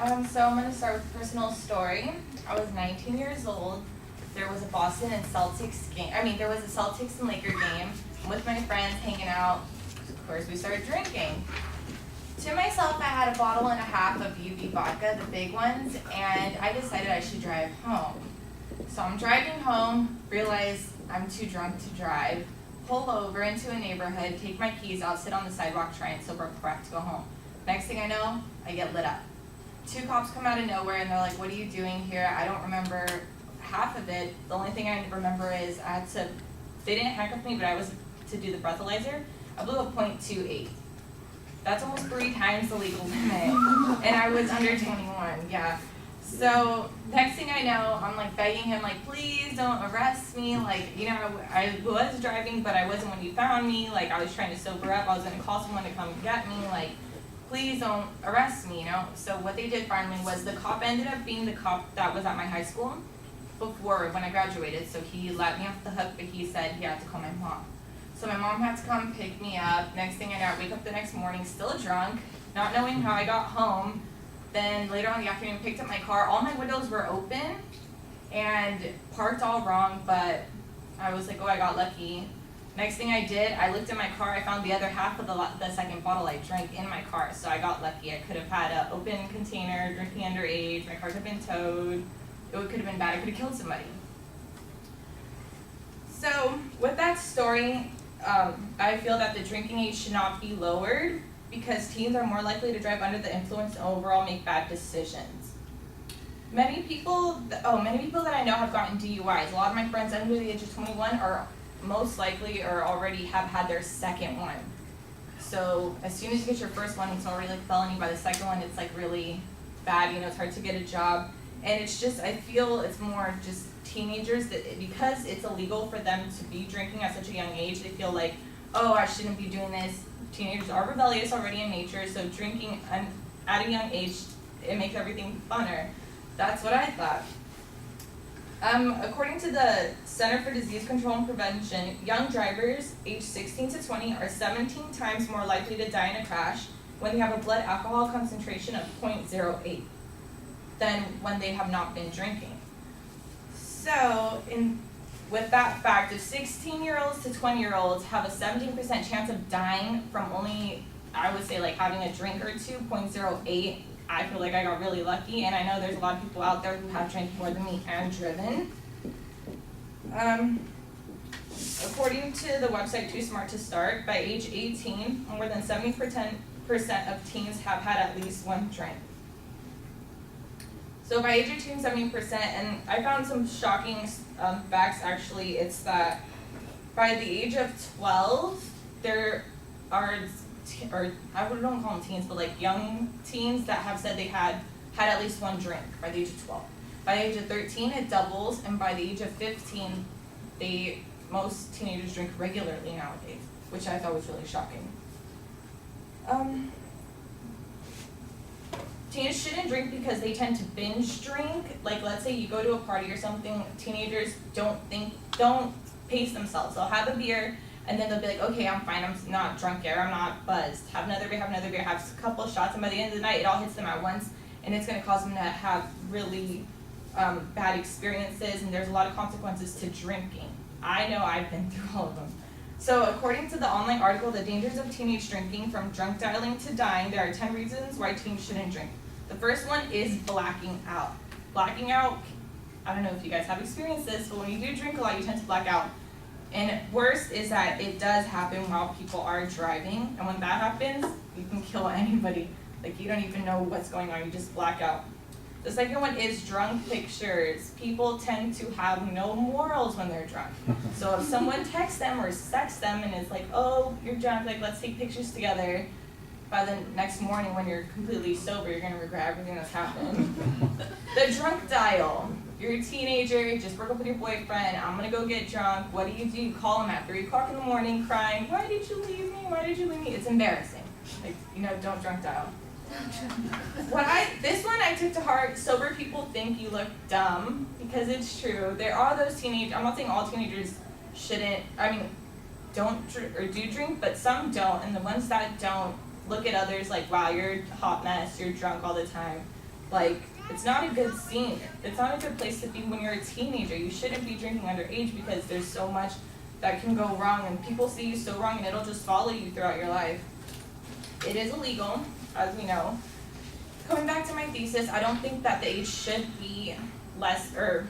So I'm going to start with a personal story. I was 19 years old. There was a Boston and Celtics game. There was a Celtics and Laker game. I'm with my friends hanging out. Of course, we started drinking. To myself, I had a bottle and a half of UV vodka, the big ones, and I decided I should drive home. So I'm driving home, realize I'm too drunk to drive, pull over into a neighborhood, take my keys out, sit on the sidewalk, try and sober up before I have to go home. Next thing I know, I get lit up. 2 cops come out of nowhere and they're like, "What are you doing here?" I don't remember half of it. The only thing I remember is they didn't handcuff me, but I was to do the breathalyzer. I blew a .28. That's almost 3 times the legal limit. And I was under 21, yeah. So next thing I know, I'm like begging him, like, "Please don't arrest me." Like, I was driving, but I wasn't when you found me. Like, I was trying to sober up. I was gonna call someone to come get me. Like, please don't arrest me, So what they did finally was the cop ended up being the cop that was at my high school before when I graduated. So he let me off the hook, but he said he had to call my mom. So my mom had to come pick me up. Next thing I know, I wake up the next morning still drunk, not knowing how I got home. Then later on in the afternoon, picked up my car. All my windows were open and parked all wrong, but I was like, oh, I got lucky. Next thing I did, I looked in my car. I found the other half of the second bottle I drank in my car, so I got lucky. I could have had an open container, drinking underage. My car could have been towed. It could have been bad. I could have killed somebody. So with that story, I feel that the drinking age should not be lowered because teens are more likely to drive under the influence and overall make bad decisions. Many people that I know have gotten DUIs. A lot of my friends under the age of 21 are most likely or already have had their second one. So as soon as you get your first one, it's already like felony. By the second one, it's like really bad. It's hard to get a job. And it's just, I feel it's more just teenagers that because it's illegal for them to be drinking at such a young age, they feel like, oh, I shouldn't be doing this. Teenagers are rebellious already in nature, so drinking at a young age, it makes everything funner. That's what I thought. According to the Center for Disease Control and Prevention, young drivers aged 16 to 20 are 17 times more likely to die in a crash when they have a blood alcohol concentration of 0.08 than when they have not been drinking. So, with that fact, if 16-year-olds to 20-year-olds have a 17% chance of dying from only, I would say, like having a drink or two, 0.08, I feel like I got really lucky, and I know there's a lot of people out there who have drank more than me and driven. According to the website Too Smart to Start, by age 18, more than 70% of teens have had at least one drink. So by age 18, 70%, and I found some shocking facts actually. It's that by the age of 12, there are or I don't call them teens, but like young teens that have said they had at least one drink by the age of 12. By the age of 13, it doubles, and by the age of 15, most teenagers drink regularly nowadays, which I thought was really shocking. Teenagers shouldn't drink because they tend to binge drink. Like, let's say you go to a party or something, teenagers don't pace themselves. They'll have a beer, and then they'll be like, okay, I'm fine, I'm not drunk yet, or I'm not buzzed. Have another beer, have a couple shots, and by the end of the night, it all hits them at once, and it's going to cause them to have really bad experiences, and there's a lot of consequences to drinking. I know I've been through all of them. So according to the online article, The Dangers of Teenage Drinking, From Drunk Dialing to Dying, there are 10 reasons why teens shouldn't drink. The first one is blacking out. Blacking out, I don't know if you guys have experienced this, but when you do drink a lot, you tend to black out. And worst is that it does happen while people are driving, and when that happens, you can kill anybody. Like, you don't even know what's going on, you just black out. The second one is drunk pictures. People tend to have no morals when they're drunk. So if someone texts them or texts them and is like, oh, you're drunk, like, let's take pictures together, by the next morning when you're completely sober, you're gonna regret everything that's happened. The drunk dial. You're a teenager, just broke up with your boyfriend, I'm gonna go get drunk. What do? You call him at 3 o'clock in the morning crying, why did you leave me? Why did you leave me? It's embarrassing. Like, don't drunk dial. This one I took to heart. Sober people think you look dumb, because it's true. There are those teenagers, I'm not saying all teenagers don't or do drink, but some don't, and the ones that don't look at others like, wow, you're a hot mess, you're drunk all the time. Like, it's not a good scene. It's not a good place to be when you're a teenager. You shouldn't be drinking underage because there's so much that can go wrong, and people see you so wrong, and it'll just follow you throughout your life. It is illegal, as we know. Coming back to my thesis, I don't think that the age should be less or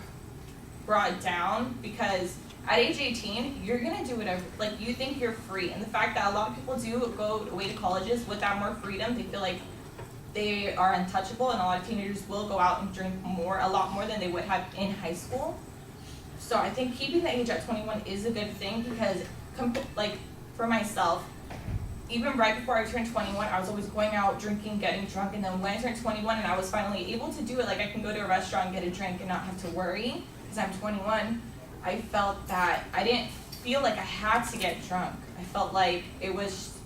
brought down, because at age 18, you're gonna do whatever, like, you think you're free. And the fact that a lot of people do go away to colleges with that more freedom, they feel like they are untouchable, and a lot of teenagers will go out and drink a lot more than they would have in high school. So I think keeping the age at 21 is a good thing, because, like, for myself, even right before I turned 21, I was always going out, drinking, getting drunk, and then when I turned 21 and I was finally able to do it, like I can go to a restaurant and get a drink and not have to worry, because I'm 21, I felt that I didn't feel like I had to get drunk. I felt like it was,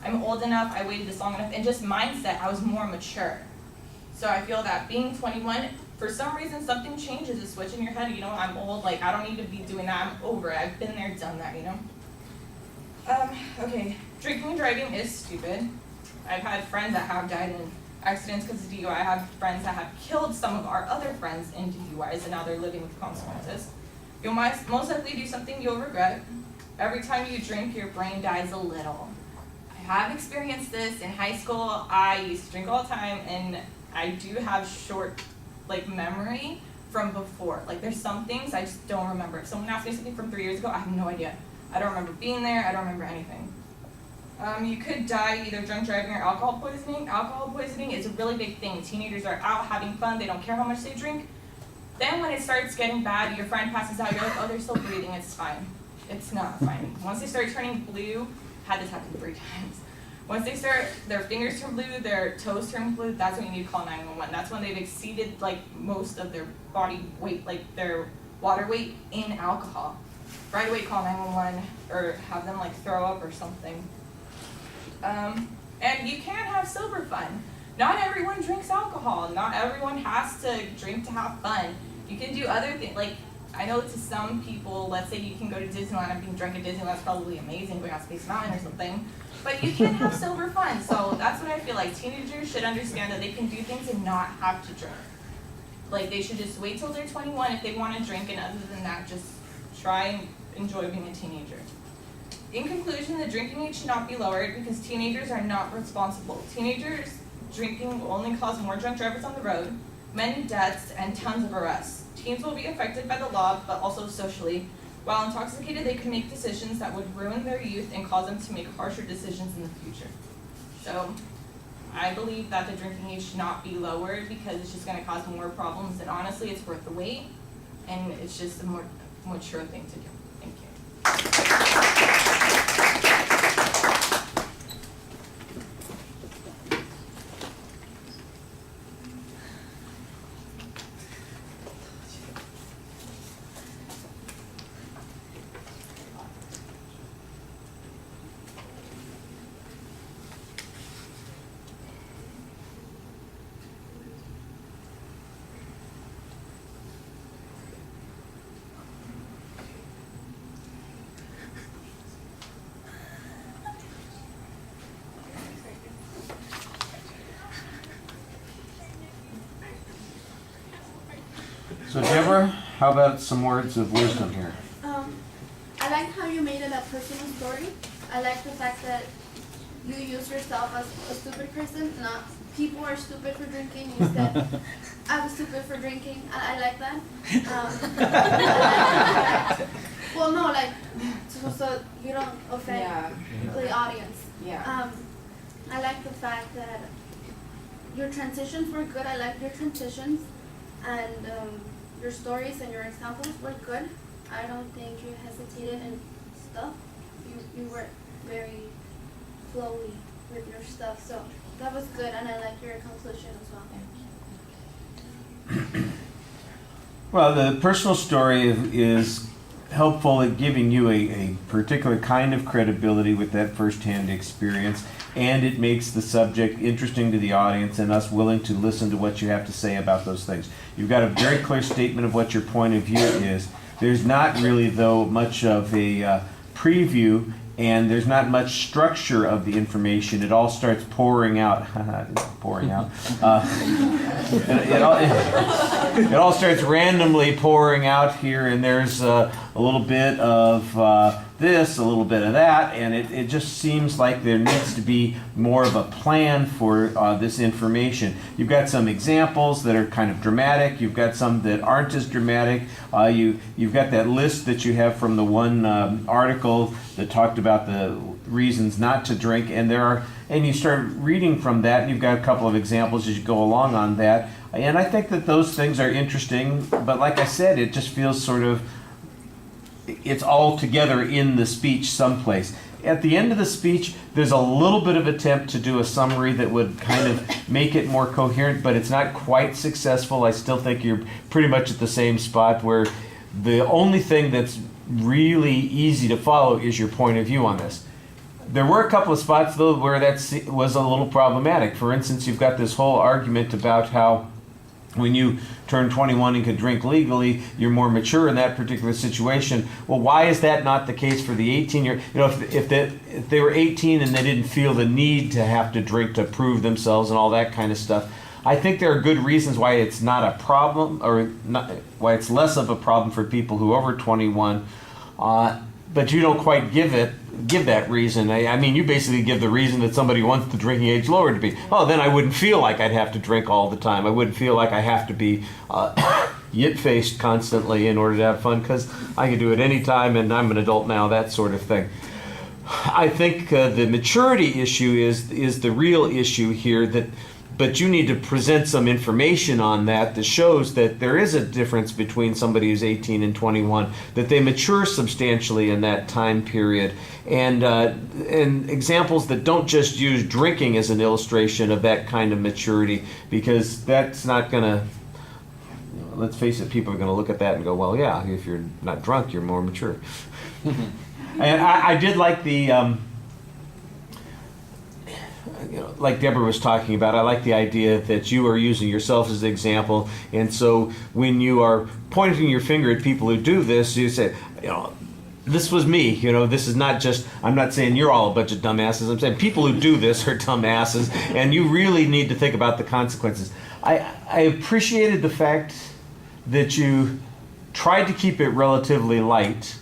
I'm old enough, I waited this long enough, and just mindset, I was more mature. So I feel that being 21, for some reason, something changes, a switch in your head, you know, I'm old, like, I don't need to be doing that, I'm over it, I've been there, done that, you know? Okay, drinking and driving is stupid. I've had friends that have died in accidents because of DUI. I have friends that have killed some of our other friends in DUIs, and now they're living with consequences. You'll most likely do something you'll regret. Every time you drink, your brain dies a little. I have experienced this in high school. I used to drink all the time, and I do have short, like, memory from before. Like, there's some things I just don't remember. If someone asked me something from 3 years ago, I have no idea. I don't remember being there, I don't remember anything. You could die either drunk driving or alcohol poisoning. Alcohol poisoning is a really big thing. Teenagers are out having fun, they don't care how much they drink. Then when it starts getting bad, your friend passes out, you're like, oh, they're still breathing, it's fine. It's not fine. Once they start turning blue, had this happen 3 times. Once they start, their fingers turn blue, their toes turn blue, that's when you need to call 911. That's when they've exceeded, like, most of their body weight, like their water weight in alcohol. Right away call 911 or have them, like, throw up or something. And you can have sober fun. Not everyone drinks alcohol. Not everyone has to drink to have fun. You can do other things. Like, I know to some people, let's say you can go to Disneyland and being drunk at Disneyland, that's probably amazing, going on Space Mountain or something. But you can have sober fun. So that's what I feel like. Teenagers should understand that they can do things and not have to drink. Like, they should just wait till they're 21 if they want to drink, and other than that, just try and enjoy being a teenager. In conclusion, the drinking age should not be lowered because teenagers are not responsible. Teenagers drinking will only cause more drunk drivers on the road, many deaths, and tons of arrests. Teens will be affected by the law, but also socially. While intoxicated, they could make decisions that would ruin their youth and cause them to make harsher decisions in the future. So, I believe that the drinking age should not be lowered because it's just going to cause more problems, and honestly, it's worth the wait, and it's just a more mature thing to do. Thank you. So Deborah, how about some words of wisdom here? I like how you made it a personal story. I like the fact that you use yourself as a stupid person, not people are stupid for drinking. You said, I was stupid for drinking. I like that. Well, no, like, so you don't offend the audience. Yeah. I like the fact that your transitions were good. I like your transitions. And your stories and your examples were good. I don't think you hesitated and stuff. You were very flowy with your stuff, so that was good, and I like your conclusion as well. Well, the personal story is helpful at giving you a particular kind of credibility with that first-hand experience, and it makes the subject interesting to the audience and us willing to listen to what you have to say about those things. You've got a very clear statement of what your point of view is. There's not really, though, much of a preview and there's not much structure of the information. It all starts pouring out. Pouring out. It all starts randomly pouring out here, and there's a little bit of this, a little bit of that, and it just seems like there needs to be more of a plan for this information. You've got some examples that are kind of dramatic. You've got some that aren't as dramatic. You've got that list that you have from the one article that talked about the reasons not to drink, and you start reading from that, and you've got a couple of examples as you go along on that. And I think that those things are interesting, but like I said, it just feels sort of, it's all together in the speech someplace. At the end of the speech, there's a little bit of attempt to do a summary that would kind of make it more coherent, but it's not quite successful. I still think you're pretty much at the same spot where the only thing that's really easy to follow is your point of view on this. There were a couple of spots, though, where that was a little problematic. For instance, you've got this whole argument about how when you turn 21 and can drink legally, you're more mature in that particular situation. Well, why is that not the case for the 18-year? You know, if they were 18 and they didn't feel the need to have to drink to prove themselves and all that kind of stuff, I think there are good reasons why it's not a problem, or not, why it's less of a problem for people who are over 21. But you don't quite give that reason. I mean, you basically give the reason that somebody wants the drinking age lowered to be. Oh, then I wouldn't feel like I'd have to drink all the time. I wouldn't feel like I have to be yit-faced constantly in order to have fun, because I can do it any time and I'm an adult now, that sort of thing. I think the maturity issue is the real issue here, but you need to present some information on that shows that there is a difference between somebody who's 18 and 21, that they mature substantially in that time period, and examples that don't just use drinking as an illustration of that kind of maturity, because that's not going to, let's face it, people are going to look at that and go, well, yeah, if you're not drunk, you're more mature. And I did like the... like Deborah was talking about, I like the idea that you are using yourself as an example, and so when you are pointing your finger at people who do this, you say, this was me, this is not just, I'm not saying you're all a bunch of dumbasses, I'm saying people who do this are dumbasses, and you really need to think about the consequences. I appreciated the fact that you tried to keep it relatively light.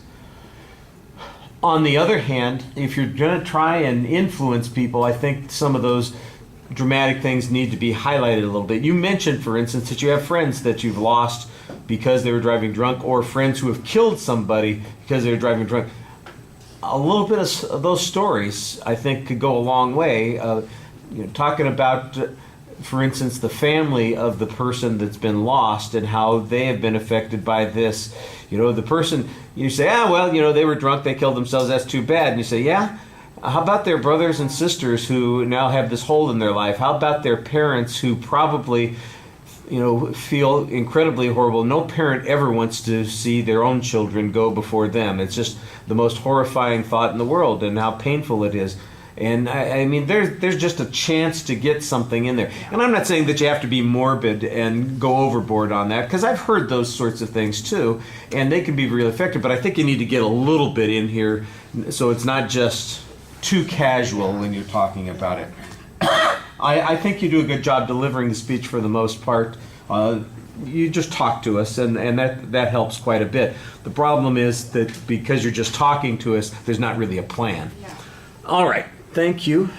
On the other hand, if you're going to try and influence people, I think some of those dramatic things need to be highlighted a little bit. You mentioned, for instance, that you have friends that you've lost because they were driving drunk, or friends who have killed somebody because they were driving drunk. A little bit of those stories, I think, could go a long way. Talking about, for instance, the family of the person that's been lost and how they have been affected by this. The person, you say, they were drunk, they killed themselves, that's too bad. And you say, yeah? How about their brothers and sisters who now have this hole in their life? How about their parents who probably, feel incredibly horrible? No parent ever wants to see their own children go before them. It's just the most horrifying thought in the world, and how painful it is. And I mean, there's just a chance to get something in there. And I'm not saying that you have to be morbid and go overboard on that, because I've heard those sorts of things too, and they can be really effective, but I think you need to get a little bit in here so it's not just too casual when you're talking about it. I think you do a good job delivering the speech for the most part. You just talk to us, and that helps quite a bit. The problem is that because you're just talking to us, there's not really a plan. Yeah. All right. Thank you.